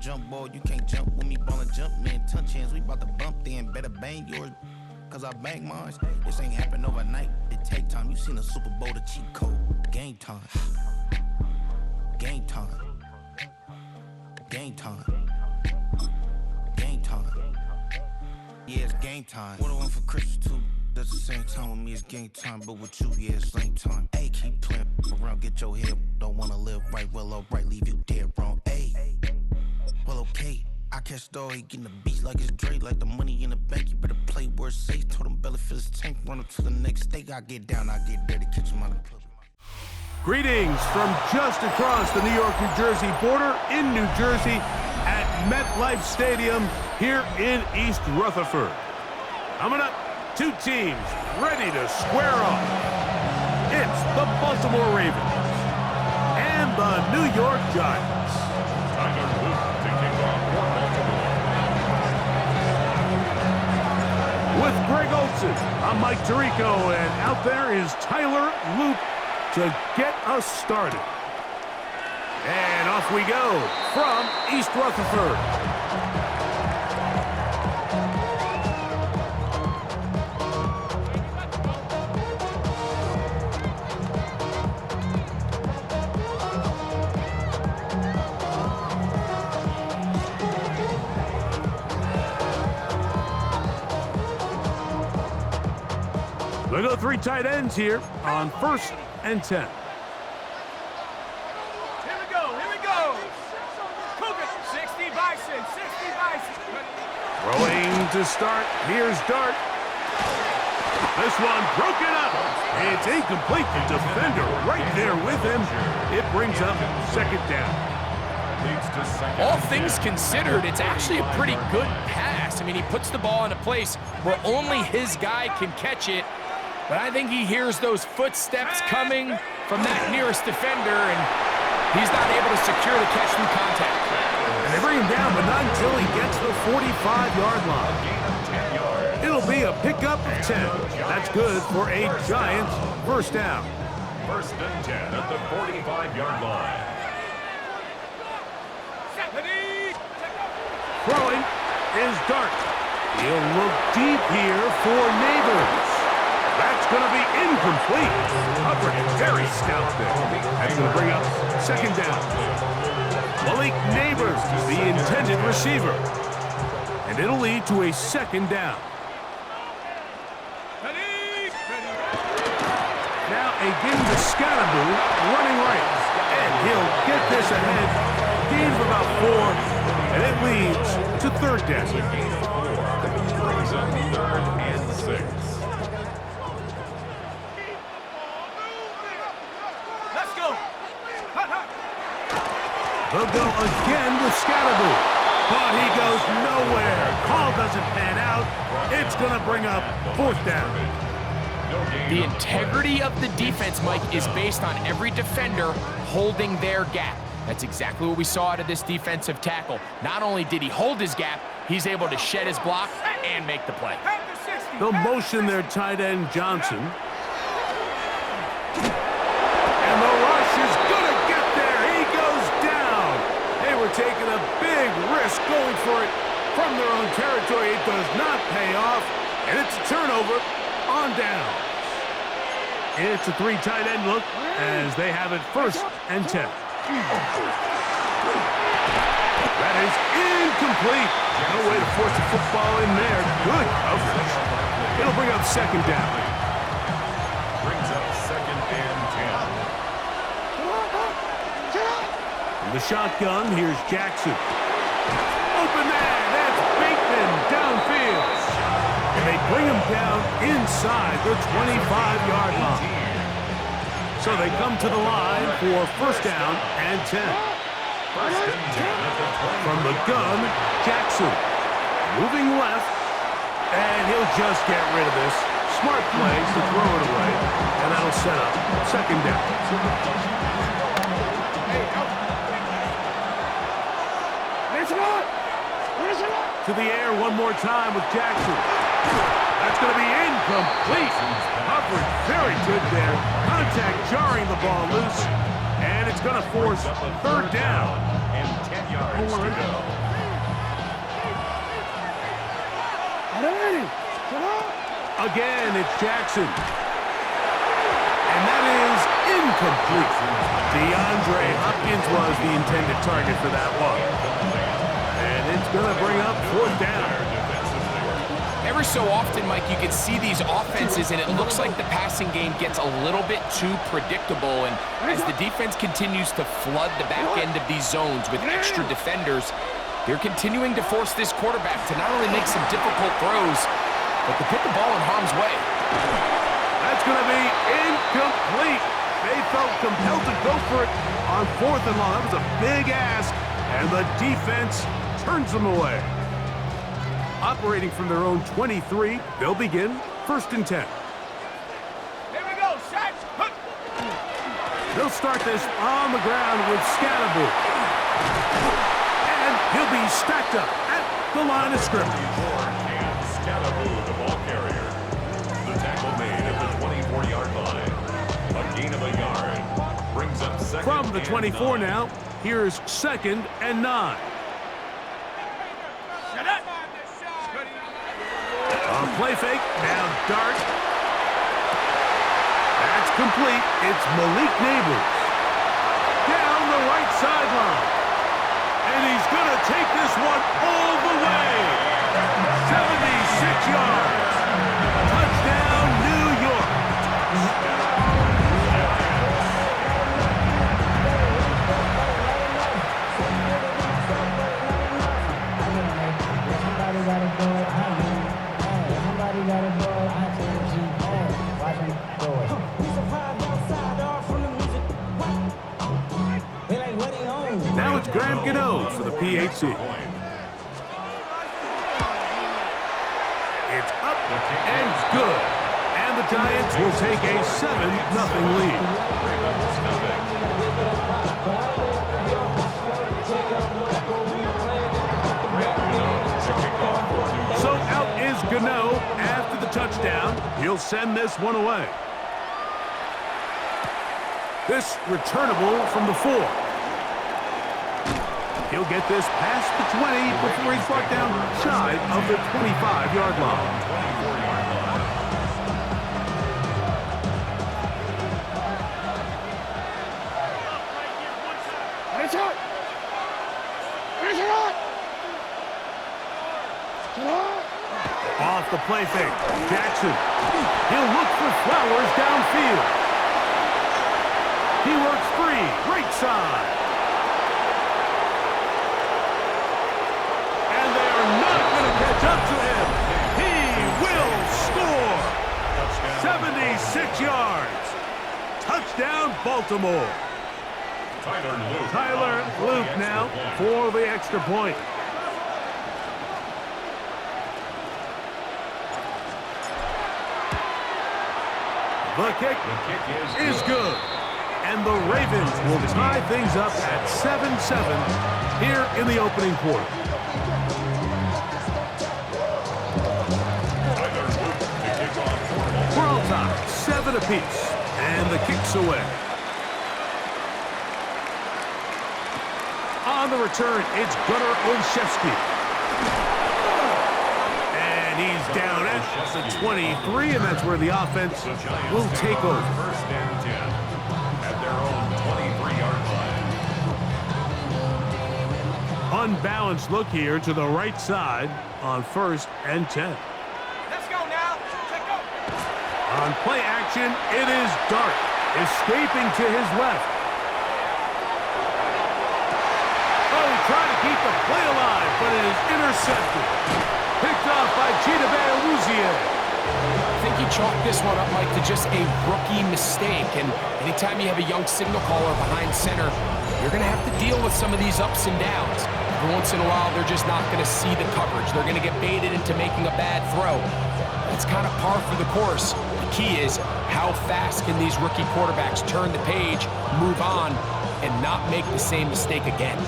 Jump ball, you can't jump with me, ballin' jump, man. Touch hands, we bout to bump then. Better bang yours, cause I bang mine. This ain't happen overnight, it take time. You seen a Super Bowl, the cheat code. Game time. Game time. Game time. Game time. Yeah, it's game time. What I want for Christmas too. At the same time with me, it's game time. But with you, yeah, it's lame time. Hey, keep playing around, get your head. Don't wanna live right, well, alright, leave you dead wrong. Hey. Well, okay, I catch the dog, he getting the beats like it's Dre, like the money in the bank. You better play where it's safe. Told him belly fill his tank, run up to the next stake. I get down, I get dirty, catch him on the club. Greetings from just across the New York-New Jersey border in New Jersey at MetLife Stadium here in East Rutherford. Coming up, two teams ready to square off. It's the Baltimore Ravens and the New York Giants. With Greg Olson, I'm Mike Tirico, and out there is Tyler Luke to get us started. And off we go from East Rutherford. We go three tight ends here on 1st and 10. Here we go. Cougar, 60 Bison. Throwing to start, here's Dart. This one broken up. It's incomplete. The defender right there with him. It brings up 2nd down. All things considered, it's actually a pretty good pass. I mean, he puts the ball in a place where only his guy can catch it. But I think he hears those footsteps coming from that nearest defender, and he's not able to secure the catch through contact. And they bring him down, but not until he gets to the 45-yard line. It'll be a pickup of 10. That's good for a Giants 1st down. 1st and 10 at the 45-yard line. Throwing is Dart. He'll look deep here for Neighbors. That's going to be incomplete. Coverage very stout there. That's going to bring up 2nd down. Malik Neighbors, the intended receiver. And it'll lead to a 2nd down. Now a give to Scatterboo running right. And he'll get this ahead. Gain of about 4. And it leads to 3rd down. Brings up 3rd and 6. They'll go again with Scatterboo, but he goes nowhere. Call doesn't pan out. It's going to bring up 4th down. The integrity of the defense, Mike, is based on every defender holding their gap. That's exactly what we saw out of this defensive tackle. Not only did he hold his gap, he's able to shed his block and make the play. They'll motion their tight end, Johnson. And the rush is going to get there. He goes down. They were taking a big risk going for it from their own territory. It does not pay off, and it's a turnover on down. It's a 3 tight end look as they have it 1st and 10. That is incomplete. No way to force the football in there. Good coverage. It'll bring up 2nd down. Brings up 2nd and 10. From the shotgun, here's Jackson. Open man, that's Bateman downfield. And they bring him down inside the 25-yard line. So they come to the line for 1st down and 10. 1st and 10 at the 20. From the gun, Jackson. Moving left, and he'll just get rid of this. Smart play to throw it away, and that'll set up 2nd down. To the air one more time with Jackson. That's going to be incomplete. Coverage very good there. Contact jarring the ball loose. And it's going to force 3rd down. And 10 yards. yards to go. Again, it's Jackson. And that is incomplete. DeAndre Hopkins was the intended target for that one. And it's going to bring up fourth down. Every so often, Mike, you can see these offenses, and it looks like the passing game gets a little bit too predictable. And as the defense continues to flood the back end of these zones with extra defenders, they're continuing to force this quarterback to not only make some difficult throws, but to put the ball in harm's way. That's going to be incomplete. They felt compelled to go for it on fourth and long. That was a big ask, and the defense turns them away. Operating from their own 23, they'll begin first and 10. Here we go, set. They'll start this on the ground with Scatterbo. And he'll be stacked up at the line of scrimmage. Scatterbo, the ball carrier. The tackle made at the 24-yard line. A gain of a yard. Brings up second. From the 24 9. now, here's second and 9. Shut up. On play fake, now dart. That's complete. It's Malik Neighbors. Down the right sideline. And he's going to take this one all the way. 76 yards. Touchdown, New York. Now it's Graham Gano for the PHC. It's up and good. And the Giants will take a 7-0 lead. So out is Gano after the touchdown. He'll send this one away. This returnable from the 4. He'll get this past the 20 before he's brought down shy of the 25-yard line. Off the play fake, Jackson. He'll look for Flowers downfield. He works free, right side. Catch up to him. He will score. 76 yards. Touchdown, Baltimore. Tyler Luke now for the extra point. The kick is good. And the Ravens will tie things up at 7-7 here in the opening quarter. We're all tied, 7 apiece, and the kick's away. On the return, it's Gunnar Olszewski. And he's down at the 23, and that's where the offense will take over. First and 10 at their own 23-yard line. Unbalanced look here to the right side on first and 10. Let's go now. Check go. On play action, it is Dart, escaping to his left. Oh, he tried to keep the play alive, but it is intercepted. Picked off by Chidobe Awuzie. I think he chalked this one up, Mike, to just a rookie mistake. And anytime you have a young signal caller behind center, you're going to have to deal with some of these ups and downs. Every once in a while, they're just not going to see the coverage. They're going to get baited into making a bad throw. That's kind of par for the course. The key is how fast can these rookie quarterbacks turn the page, move on, and not make the same mistake again.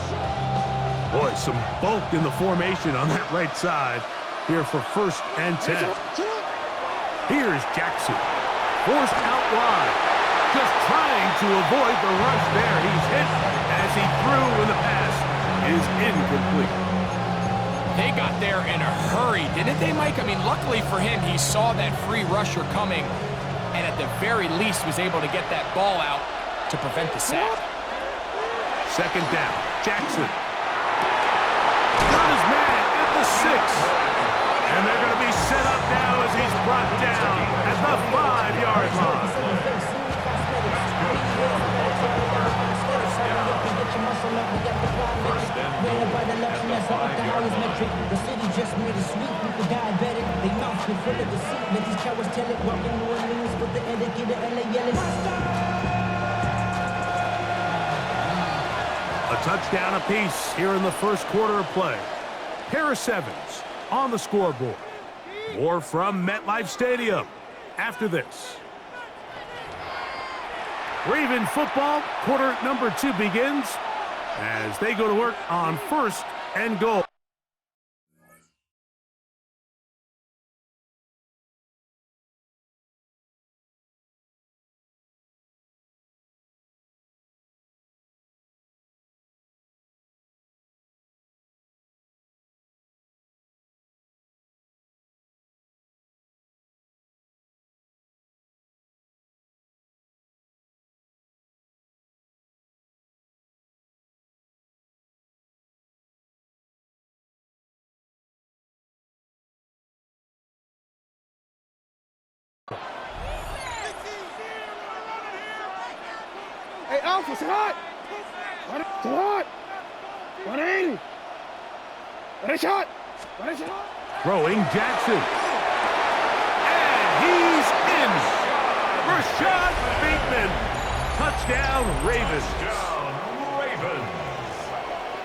Boy, some bulk in the formation on that right side here for first and 10. Here's Jackson, forced out wide, just trying to avoid the rush there. He's hit as he threw in the pass. is incomplete. They got there in a hurry, didn't they, Mike? I mean, luckily for him, he saw that free rusher coming and at the very least was able to get that ball out to prevent the sack. Second down, Jackson. Got his man at the 6. And they're going to be set up now as he's brought down at the 5-yard line. The city just made a sweep, people diabetic. They mouth full of deceit. Let these cowards tell it. Walking New Orleans with the etiquette of LA yelling. A touchdown apiece here in the first quarter of play. Pair of 7s on the scoreboard. More from MetLife Stadium after this. Raven football, quarter number 2 begins as they go to work on 1st and goal. Hey, Alpha, it's hot! It's hot! 180! What a shot! What a shot! Throwing Jackson. And he's in. Rashad Bateman. Touchdown, Ravens.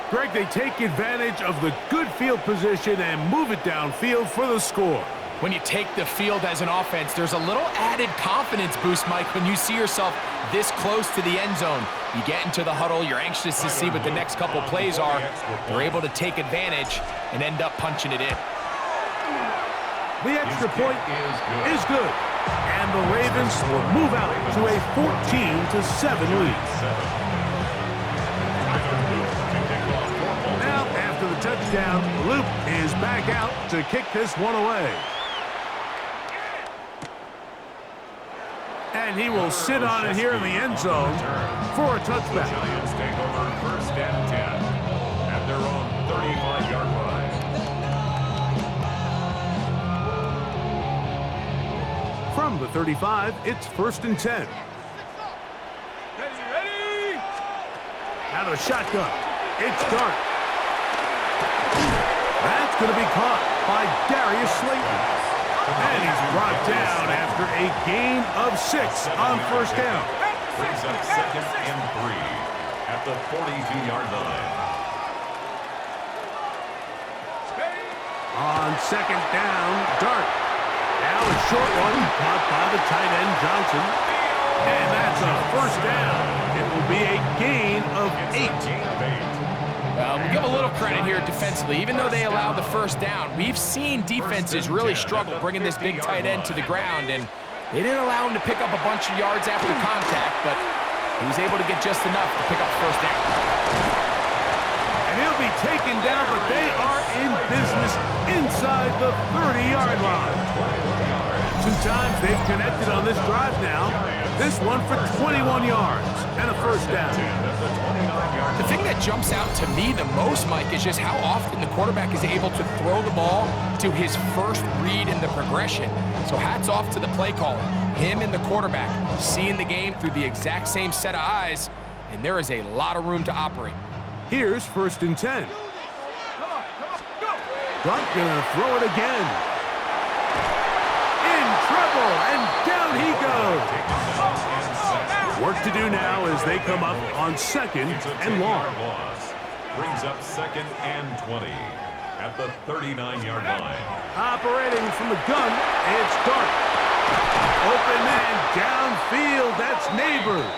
Greg, they take advantage of the good field position and move it downfield for the score. When you take the field as an offense, there's a little added confidence boost, Mike, when you see yourself this close to the end zone. You get into the huddle, you're anxious to see what the next couple plays are. They're able to take advantage and end up punching it in. The extra point is good. And the Ravens will move out to a 14-7 lead. Now, after the touchdown, Luke is back out to kick this one away. And he will sit on it here in the end zone for a touchback. Giants take over 1st and 10 at their own 35-yard line. From the 35, it's 1st and 10. Ready! Out of the shotgun, it's Dart. That's going to be caught by Darius Slayton. And he's brought down after a gain of 6 on 1st down. Brings up 2nd and 3 at the 42-yard line. On 2nd down, Dart. Now a short one caught by the tight end Johnson. And that's a 1st down. It will be a gain of 8. We'll give a little credit here defensively. Even though they allowed the 1st down, we've seen defenses really struggle bringing this big tight end to the ground, and they didn't allow him to pick up a bunch of yards after contact, but he was able to get just enough to pick up 1st down. And he'll be taken down, but they are in business inside the 30-yard line. 2 times they've connected on this drive now. This one for 21 yards and a 1st down. The thing that jumps out to me the most, Mike, is just how often the quarterback is able to throw the ball to his first read in the progression. So hats off to the play caller. Him and the quarterback seeing the game through the exact same set of eyes, and there is a lot of room to operate. Here's 1st and 10. Come on, go! Dart gonna throw it again. In trouble, and down he goes. Work to do now as they come up on 2nd and long. Brings up 2nd and 20 at the 39-yard line. Operating from the gun, it's Dart. Open man downfield, that's Neighbors.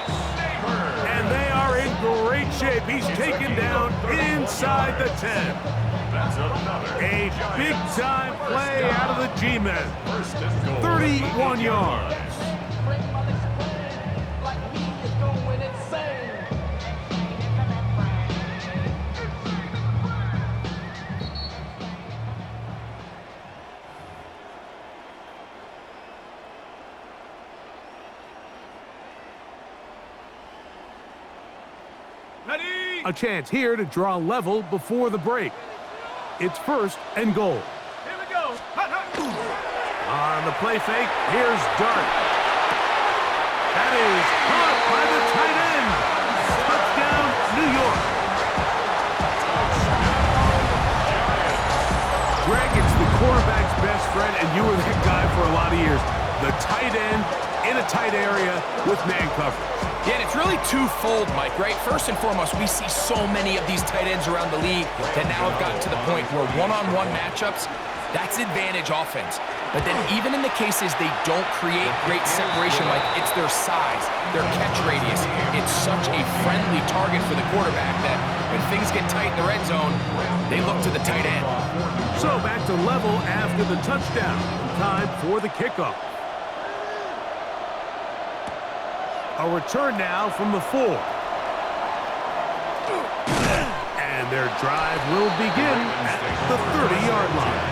And they are in great shape. He's taken down inside the 10. A big-time play out of the G-men. 31 yards. A chance here to draw level before the break. It's 1st and goal. Here we go. Hot, hot. On the play fake, here's Dart. That is caught by the tight end. Touchdown, New York. Greg, it's the quarterback's best friend, and you were that guy for a lot of years. The tight end in a tight area with man coverage. Yeah, and it's really twofold, Mike, right? First and foremost, we see so many of these tight ends around the league that now have gotten to the point where one-on-one matchups, that's advantage offense. But then even in the cases they don't create great separation, like it's their size, their catch radius, it's such a friendly target for the quarterback that when things get tight in the red zone, they look to the tight end. So back to level after the touchdown. Time for the kickoff. A return now from the 4. And their drive will begin at the 30-yard line.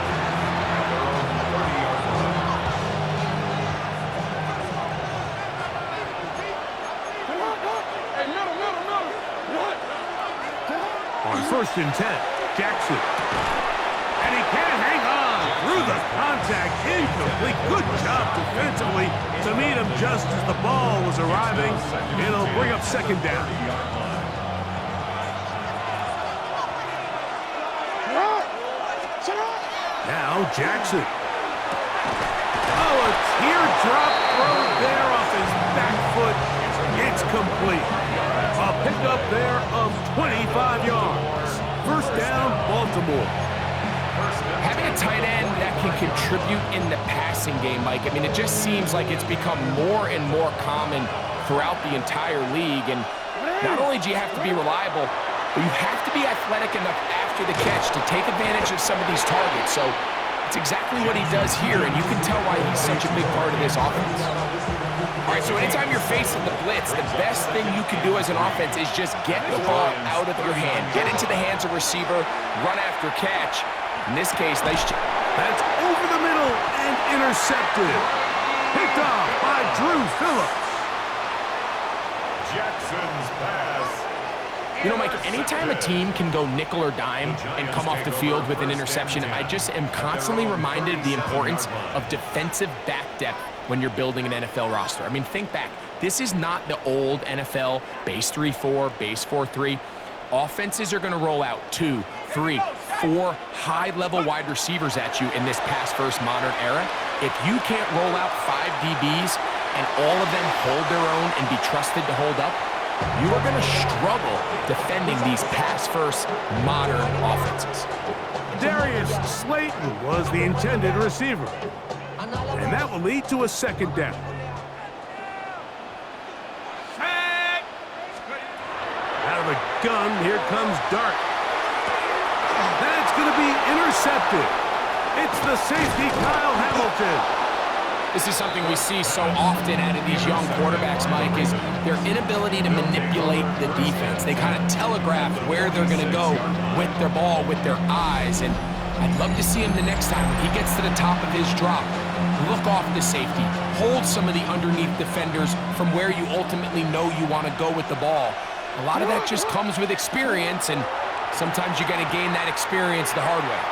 Hey, middle. What? On 1st and 10, Jackson. And he can't hang on through the contact. Incomplete. Good job defensively to meet him just as the ball was arriving. It'll bring up 2nd down. Now Jackson. Oh, a teardrop throw there off his back foot. It's complete. A pickup there of 25 yards. 1st down, Baltimore. Having a tight end that can contribute in the passing game, Mike, I mean, it just seems like it's become more and more common throughout the entire league. And not only do you have to be reliable, but you have to be athletic enough after the catch to take advantage of some of these targets. So it's exactly what he does here, and you can tell why he's such a big part of this offense. All right, so anytime you're facing the blitz, the best thing you can do as an offense is just get the ball out of your hand. Get into the hands of receiver, run after catch. In this case, nice job. That's over the middle and intercepted. Picked off by Drew Phillips. Jackson's pass. You know, Mike, anytime a team can go nickel or dime and come off the field with an interception, I just am constantly reminded of the importance of defensive back depth when you're building an NFL roster. I mean, think back. This is not the old NFL base 3-4, base 4-3. Offenses are going to roll out 2, 3, 4 high-level wide receivers at you in this pass-first modern era. If you can't roll out 5 DBs and all of them hold their own and be trusted to hold up, you are going to struggle defending these pass-first modern offenses. Darius Slayton was the intended receiver. And that will lead to a 2nd down. Out of the gun, here comes Dart. That's going to be intercepted. It's the safety, Kyle Hamilton. This is something we see so often out of these young quarterbacks, Mike, is their inability to manipulate the defense. They kind of telegraph where they're going to go with their ball, with their eyes. And I'd love to see him the next time when he gets to the top of his drop. Look off the safety. Hold some of the underneath defenders from where you ultimately know you want to go with the ball. A lot of that just comes with experience, and sometimes you got to gain that experience the hard way.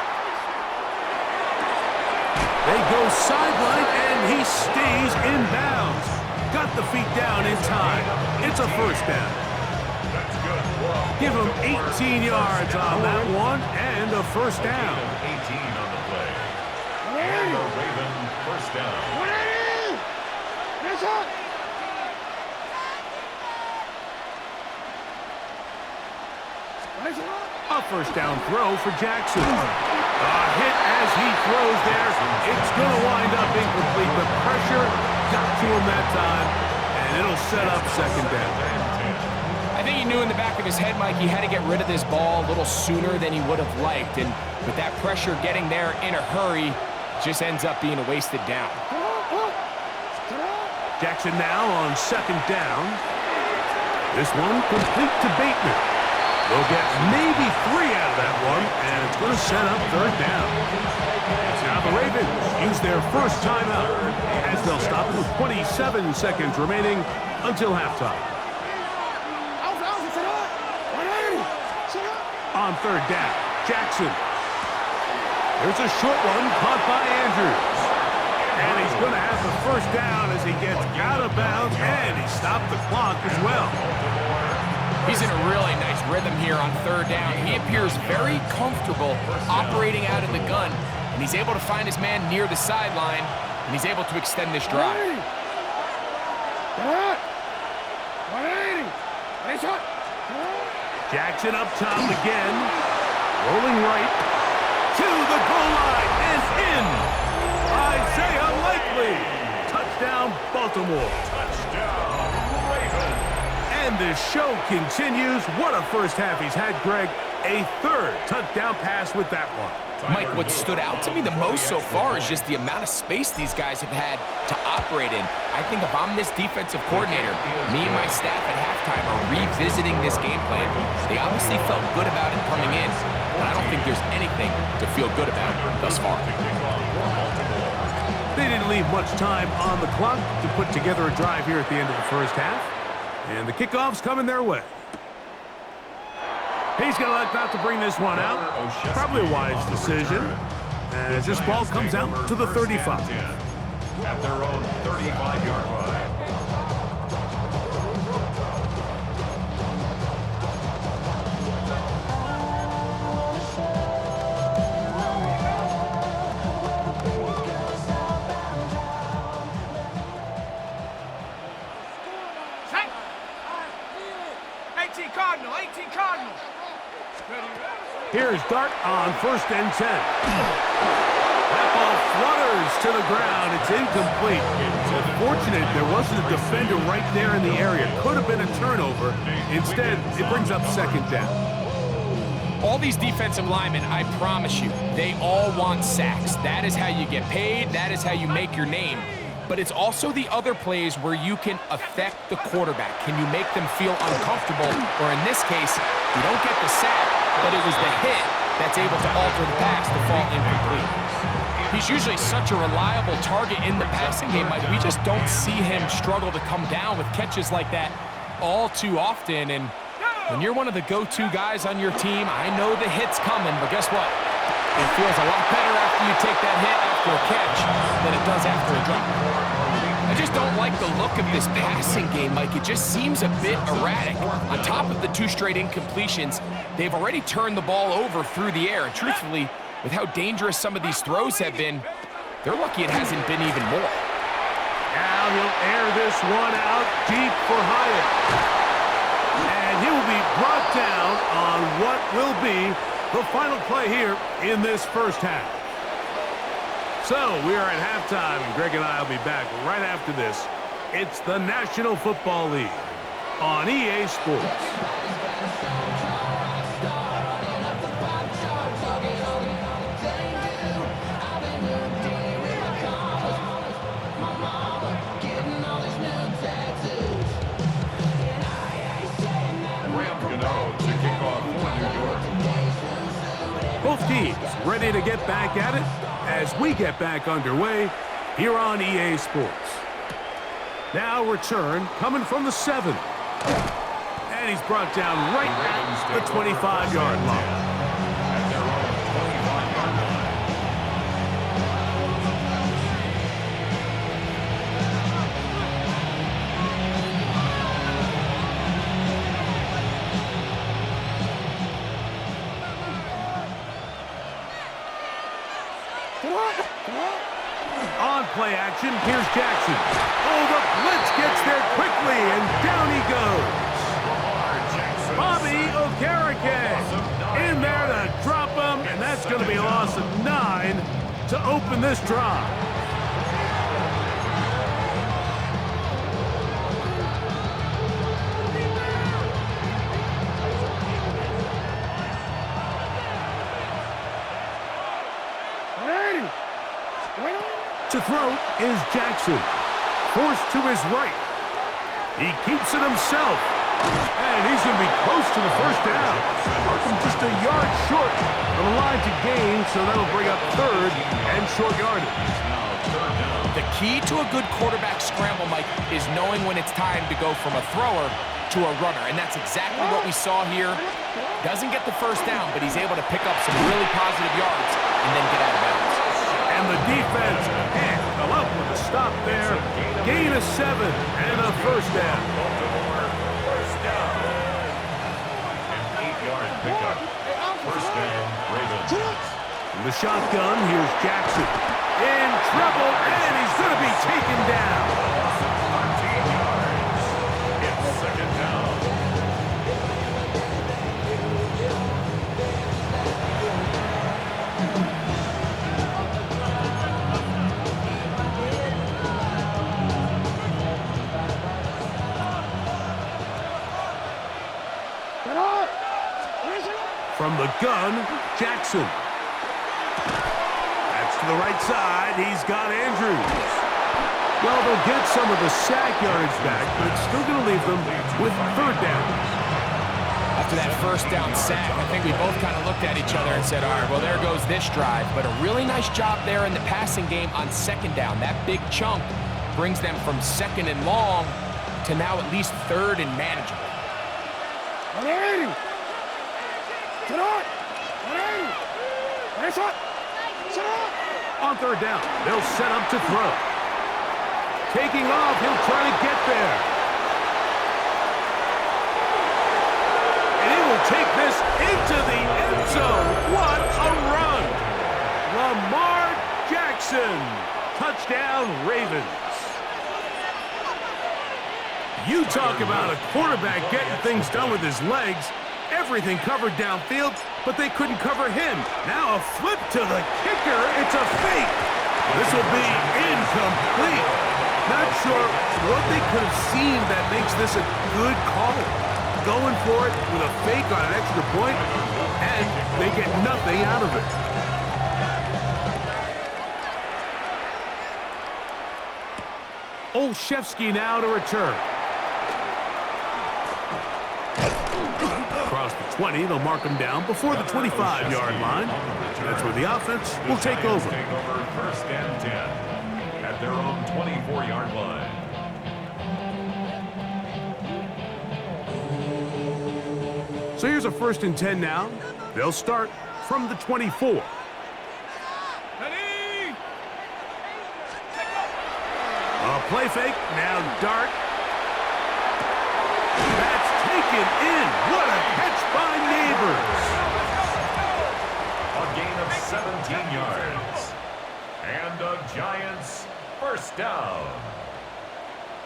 They go sideline, and he stays in bounds. Got the feet down in time. It's a 1st down. Give him 18 yards on that one, and a 1st down. 18 on the play. And the Raven 1st down. A 1st down throw for Jackson. A hit as he throws there. It's going to wind up incomplete. The pressure got to him that time, and it'll set up 2nd down. I think he knew in the back of his head, Mike, he had to get rid of this ball a little sooner than he would have liked. And with that pressure getting there in a hurry, just ends up being a wasted down. Jackson now on 2nd down. This one complete to Bateman. They'll get maybe 3 out of that one, and it's going to set up 3rd down. Now the Ravens use their first timeout as they'll stop with 27 seconds remaining until halftime. on third down. Jackson. There's a short one caught by Andrews. And he's going to have the first down as he gets out of bounds, and he stopped the clock as well. He's in a really nice rhythm here on third down. He appears very comfortable operating out of the gun, and he's able to find his man near the sideline, and he's able to extend this drive. 180. Jackson up top again. Rolling right to the goal line and in. Isaiah Likely. Touchdown, Baltimore. Touchdown, Ravens. And the show continues. What a first half he's had, Greg. A third touchdown pass with that one. Mike, what stood out to me the most so far is just the amount of space these guys have had to operate in. I think if I'm this defensive coordinator, me and my staff at halftime are revisiting this game plan. They obviously felt good about it coming in, but I don't think there's anything to feel good about thus far. They didn't leave much time on the clock to put together a drive here at the end of the first half. And the kickoff's coming their way. He's going to elect not to bring this one out. Probably a wise decision. As this ball comes out to the 35. At their own 35-yard line. Here's Dart on 1st and 10. That ball flutters to the ground. It's incomplete. So fortunate there wasn't a defender right there in the area. Could have been a turnover. Instead, it brings up 2nd down. All these defensive linemen, I promise you, they all want sacks. That is how you get paid. That is how you make your name. But it's also the other plays where you can affect the quarterback. Can you make them feel uncomfortable? Or in this case, you don't get the sack, but it was the hit that's able to alter the pass to fall incomplete. He's usually such a reliable target in the passing game, Mike. We just don't see him struggle to come down with catches like that all too often. And when you're one of the go-to guys on your team, I know the hit's coming, but guess what? It feels a lot better after you take that hit after a catch than it does after a drop. I just don't like the look of this passing game, Mike. It just seems a bit erratic. On top of the 2 straight incompletions, they've already turned the ball over through the air. And truthfully, with how dangerous some of these throws have been, they're lucky it hasn't been even more. Now he'll air this one out deep for Hyatt. And he will be brought down on what will be the final play here in this first half. So we are at halftime, and Greg and I will be back right after this. It's the National Football League on EA Sports. Both teams ready to get back at it as we get back underway here on EA Sports. Now return coming from the 7. And he's brought down right at the 25-yard line. On play action, here's Jackson. Oh, the blitz gets there quickly, and down he goes. Bobby Okereke in there to drop him, and that's going to be a loss of 9 to open this drive. To throw is Jackson. Forced to his right. He keeps it himself. And he's going to be close to the first down. Just a yard short of the line to gain, so that'll bring up 3rd and short yardage. The key to a good quarterback scramble, Mike, is knowing when it's time to go from a thrower to a runner, and that's exactly what we saw here. Doesn't get the first down, but he's able to pick up some really positive yards and then get out of bounds. And the defense can't come up with a stop there. Gain of 7 and a first down. First down. An 8-yard pickup. First down, Ravens. In the shotgun, here's Jackson. In trouble, and he's going to be taken down. 13 yards. It's second down. From the gun, Jackson. That's to the right side. He's got Andrews. Well, they'll get some of the sack yardage back, but it's still going to leave them with third down. After that first down sack, I think we both kind of looked at each other and said, all right, well, there goes this drive. But a really nice job there in the passing game on second down. That big chunk brings them from second and long to now at least third and manageable. On third down, they'll set up to throw. Taking off, he'll try to get there. And he will take this into the end zone. What a run! Lamar Jackson. Touchdown, Ravens. You talk about a quarterback getting things done with his legs. Everything covered downfield, but they couldn't cover him. Now a flip to the kicker. It's a fake. This will be incomplete. Not sure what they could have seen that makes this a good call. Going for it with a fake on an extra point, and they get nothing out of it. Olszewski now to return. Across the 20, they'll mark him down before the 25-yard line. That's where the offense will take over. Take over first and 10 at their own 24-yard line. So here's a first and 10 now. They'll start from the 24. A play fake, now Dart. That's taken in. What a catch by Neighbors. A gain of 17 yards. And the Giants first down.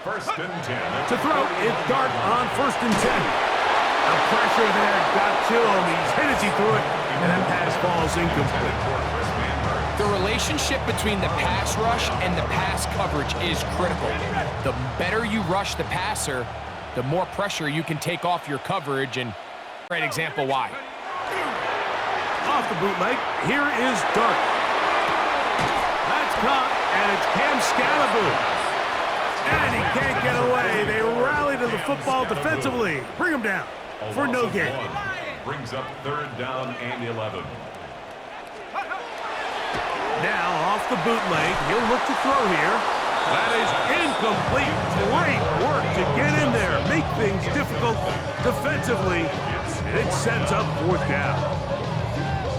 First and 10. To throw, it's Dart on first and 10. The pressure there got to him. He's hit as he threw it, and that pass falls incomplete. The relationship between the pass rush and the pass coverage is critical. The better you rush the passer, the more pressure you can take off your coverage, and great example why. Off the bootleg, here is Dart. That's caught, and it's Cam Scalaboo. And he can't get away. They rally to the football defensively. Bring him down for no gain. Brings up third down and 11. Now off the bootleg, he'll look to throw here. That is incomplete. Great work to get in there, make things difficult defensively. It sets up fourth down.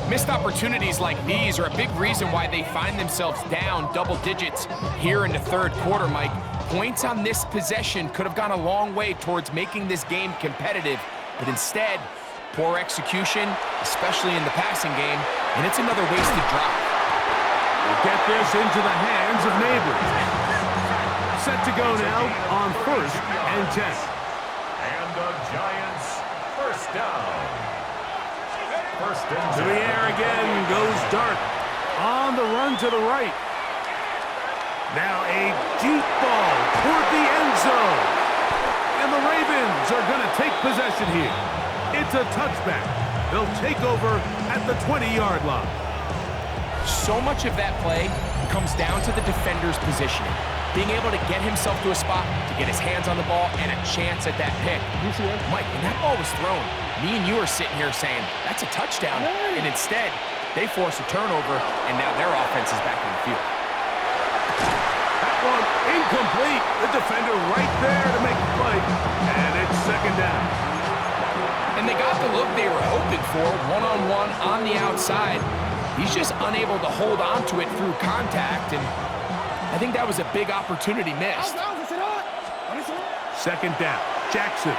Missed opportunities like these are a big reason why they find themselves down double digits here in the third quarter, Mike. Points on this possession could have gone a long way towards making this game competitive, but instead, poor execution, especially in the passing game, and it's another wasted drive. We'll get this into the hands of Neighbors. Set to go now on first and 10. And the Giants first down. First and 10. To the air again goes Dart. On the run to the right. Now a deep ball toward the end zone. And the Ravens are going to take possession here. It's a touchback. They'll take over at the 20-yard line. So much of that play comes down to the defender's positioning. Being able to get himself to a spot, to get his hands on the ball, and a chance at that pick. Mike, when that ball was thrown, me and you are sitting here saying, that's a touchdown. And instead, they force a turnover, and now their offense is back on the field. one incomplete. The defender right there to make the play. And it's second down. And they got the look they were hoping for, one-on-one on the outside. He's just unable to hold on to it through contact, and I think that was a big opportunity missed. Second down, Jackson.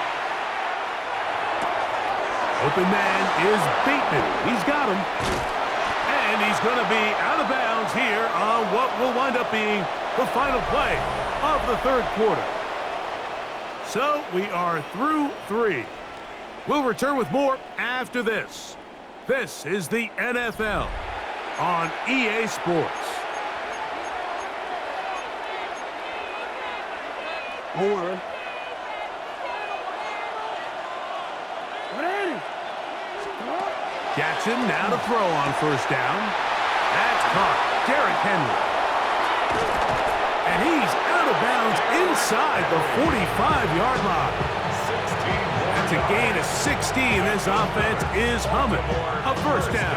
Open man is Bateman. He's got him. And he's going to be out of bounds here on what will wind up being the final play of the third quarter. So we are through 3. We'll return with more after this. This is the NFL on EA Sports. Jackson now to throw on first down. That's caught. Derrick Henry. And he's out of bounds inside the 45-yard line. That's a gain of 16. This offense is humming. A first down.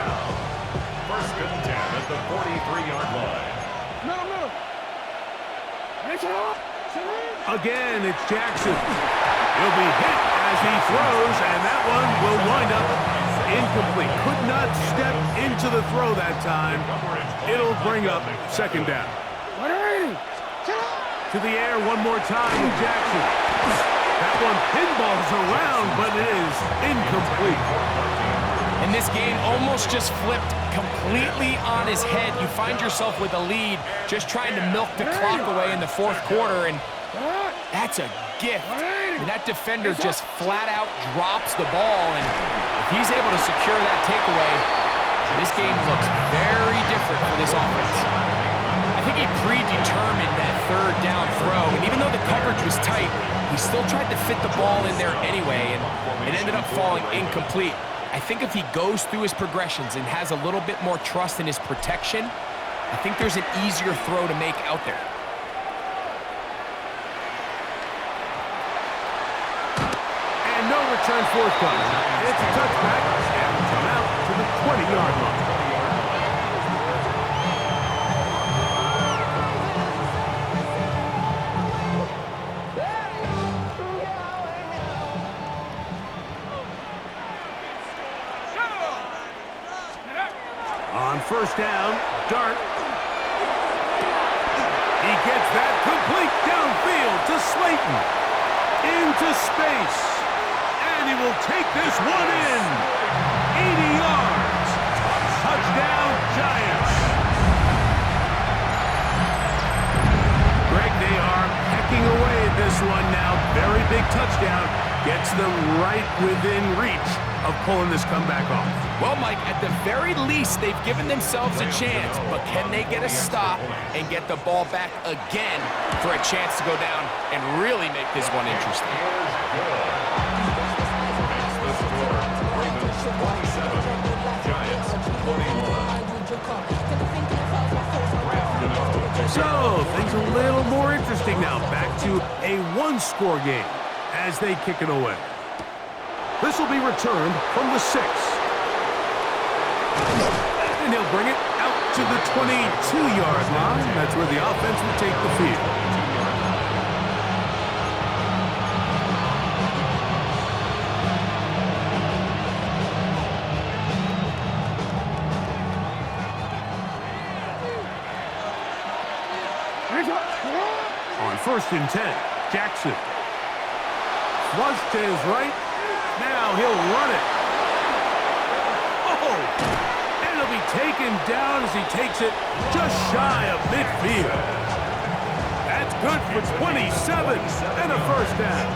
First and 10 at the 43-yard line. Again, it's Jackson. He'll be hit as he throws, and that one will wind up incomplete. Could not step into the throw that time. It'll bring up second down. To the air one more time with Jackson. That one pinballs around, but it is incomplete. And this game almost just flipped completely on his head. You find yourself with a lead, just trying to milk the clock away in the fourth quarter, and that's a gift. And that defender just flat out drops the ball, and if he's able to secure that takeaway, this game looks very different for this offense. I think he predetermined that third down throw, and even though the coverage was tight, he still tried to fit the ball in there anyway, and it ended up falling incomplete. I think if he goes through his progressions and has a little bit more trust in his protection, I think there's an easier throw to make out there. And no return forthcoming. It's a touchback and come out to the 20-yard line. On first down, Dart. He gets that complete downfield to Slayton. Into space. And he will take this one in. 80 yards. Touchdown, Giants. Greg, they are pecking away at this one now. Very big touchdown. Gets them right within reach of pulling this comeback off. Well, Mike, at the very least, they've given themselves a chance, but can they get a stop and get the ball back again for a chance to go down and really make this one interesting? Ravens 27, Giants 21. So, things a little more interesting now. Back to a one-score game as they kick it away. This will be returned from the 6. And he'll bring it out to the 22-yard line. That's where the offense will take the field. On first and 10, Jackson. Flush to his right. Now he'll run it. Oh! And it'll be taken down as he takes it just shy of midfield. That's good for 27 and a first down.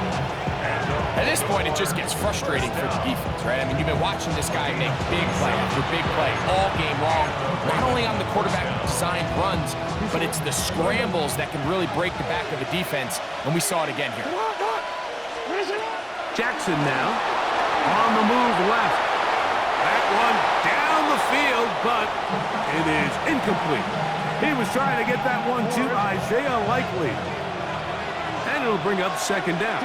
At this point, it just gets frustrating for the defense, right? I mean, you've been watching this guy make big play after big play all game long, not only on the quarterback-designed runs, but it's the scrambles that can really break the back of the defense, and we saw it again here. Jackson now on the move left. That one down the field, but it is incomplete. He was trying to get that one to Isaiah Likely. And it'll bring up second down.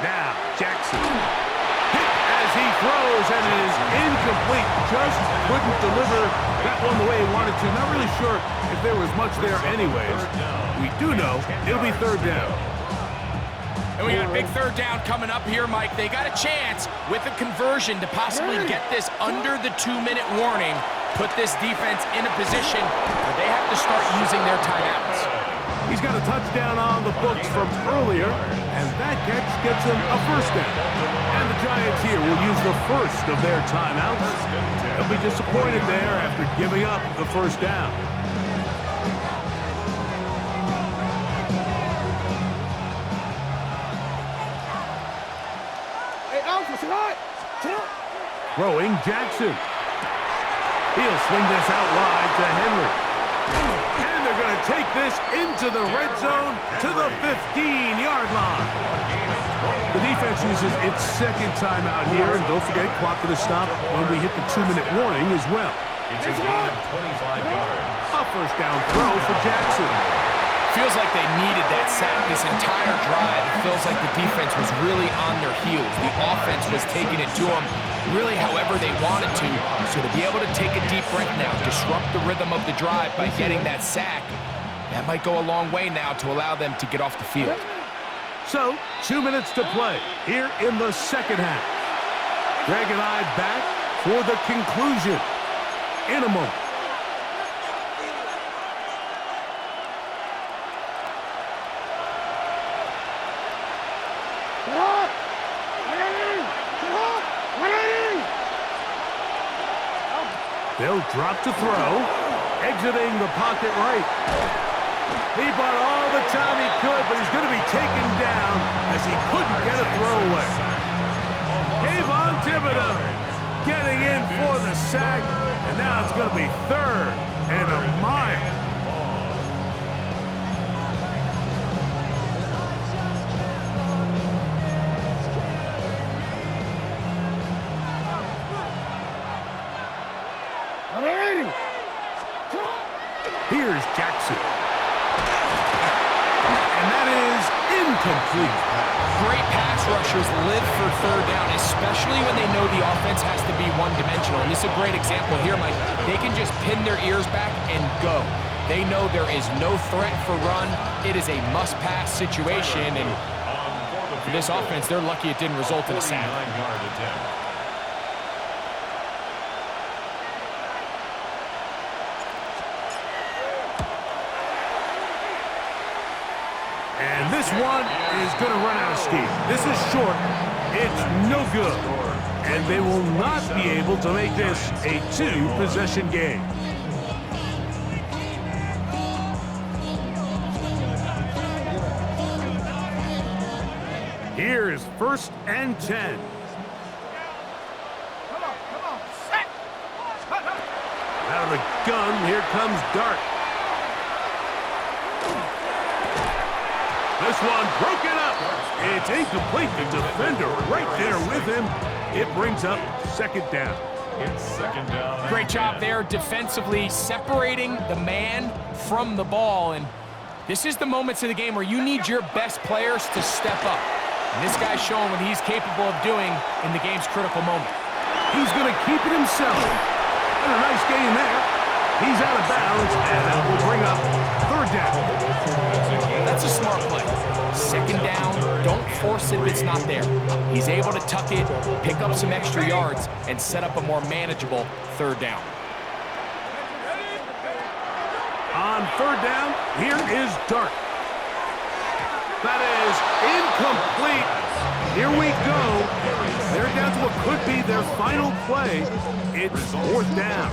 Now, Jackson hit as as he throws, and it is incomplete. Just couldn't deliver that one the way he wanted to. Not really sure if there was much there anyways. We do know it'll be third down. And we got a big third down coming up here, Mike. They got a chance with a conversion to possibly get this under the 2-minute warning, put this defense in a position where they have to start using their timeouts. He's got a touchdown on the books from earlier, and that catch gets him a first down. And the Giants here will use the first of their timeouts. They'll be disappointed there after giving up the first down. Throwing Jackson. He'll swing this out wide to Henry. And they're going to take this into the red zone to the 15-yard line. The defense uses its second timeout here, and don't forget, clock to stop when we hit the 2-minute warning as well. It's a gain of 25 yards. A first down throw for Jackson. Feels like they needed that sack this entire drive. It feels like the defense was really on their heels. The offense was taking it to them really however they wanted to. So to be able to take a deep breath now, disrupt the rhythm of the drive by getting that sack, that might go a long way now to allow them to get off the field. So, 2 minutes to play here in the second half. Greg and I back for the conclusion in a moment. They'll drop to throw, exiting the pocket right. He bought all the time he could, but he's going to be taken down as he couldn't get a throwaway. Kayvon Thibodeau getting in for the sack, and now it's going to be third and a mile. Here's Jackson. And that is incomplete. Great pass rushers live for third down, especially when they know the offense has to be one-dimensional. And this is a great example here, Mike. They can just pin their ears back and go. They know there is no threat for run. It is a must-pass situation. And for this offense, they're lucky it didn't result in a sack. And this one is going to run out of steam. This is short. It's no good. And they will not be able to make this a 2-possession game. Here is 1st and 10. Come on, set. Out of the gun, here comes Dart. This one broken up. It's incomplete. The defender right there with him. It brings up second down. It's second down. Great job there defensively, separating the man from the ball. And this is the moments of the game where you need your best players to step up. And this guy's showing what he's capable of doing in the game's critical moment. He's going to keep it himself. And a nice gain there. He's out of bounds, and that will bring up third down. That's a smart play. Second down, don't force it if it's not there. He's able to tuck it, pick up some extra yards, and set up a more manageable third down. On third down, here is Dart. That is incomplete. Here we go. They're down to what could be their final play. It's fourth down.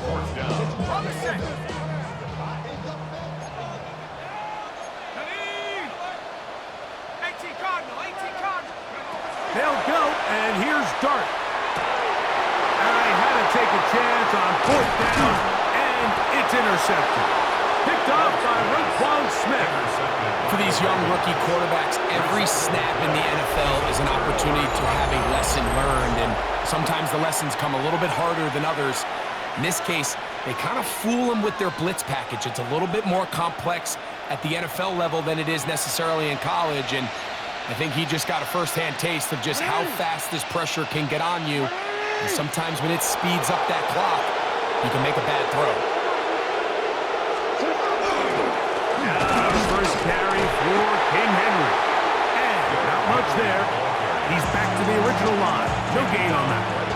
They'll go, and here's Dart. And they had to take a chance on fourth down, and it's intercepted. Picked off by Roquan Smith. For these young rookie quarterbacks, every snap in the NFL is an opportunity to have a lesson learned, and sometimes the lessons come a little bit harder than others. In this case, they kind of fool them with their blitz package. It's a little bit more complex at the NFL level than it is necessarily in college, and I think he just got a first-hand taste of just how fast this pressure can get on you And sometimes when it speeds up that clock, you can make a bad throw. First carry for King Henry. And not much there. He's back to the original line. No gain on that one.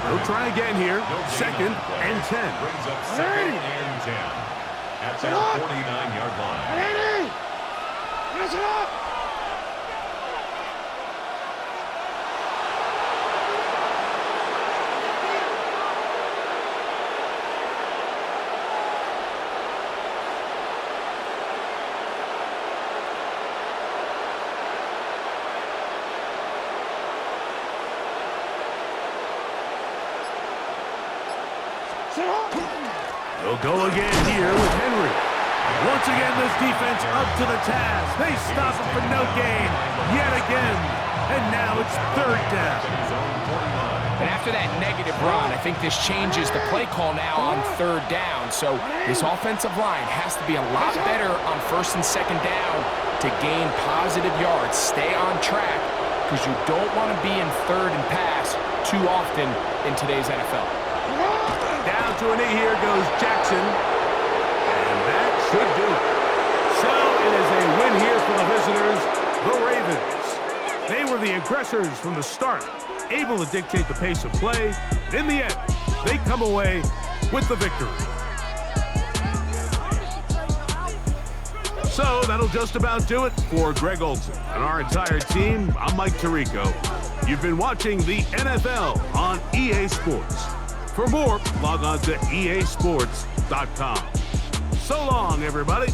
They'll try again here. Second and 10. Brings up second and 10 at their 49-yard line. Finish it up! They'll go again here with Henry. Once again, this defense up to the task. They stop him for no gain yet again. And now it's third down. And after that negative run, I think this changes the play call now on third down. So this offensive line has to be a lot better on first and second down to gain positive yards. Stay on track because you don't want to be in third and pass too often in today's NFL. Down to a knee here goes Jackson. And that should do it. So it is a win here for the visitors, the Ravens. They were the aggressors from the start, able to dictate the pace of play. In the end, they come away with the victory. So that'll just about do it for Greg Olson and our entire team. I'm Mike Tirico. You've been watching the NFL on EA Sports. For more, log on to easports.com. So long, everybody.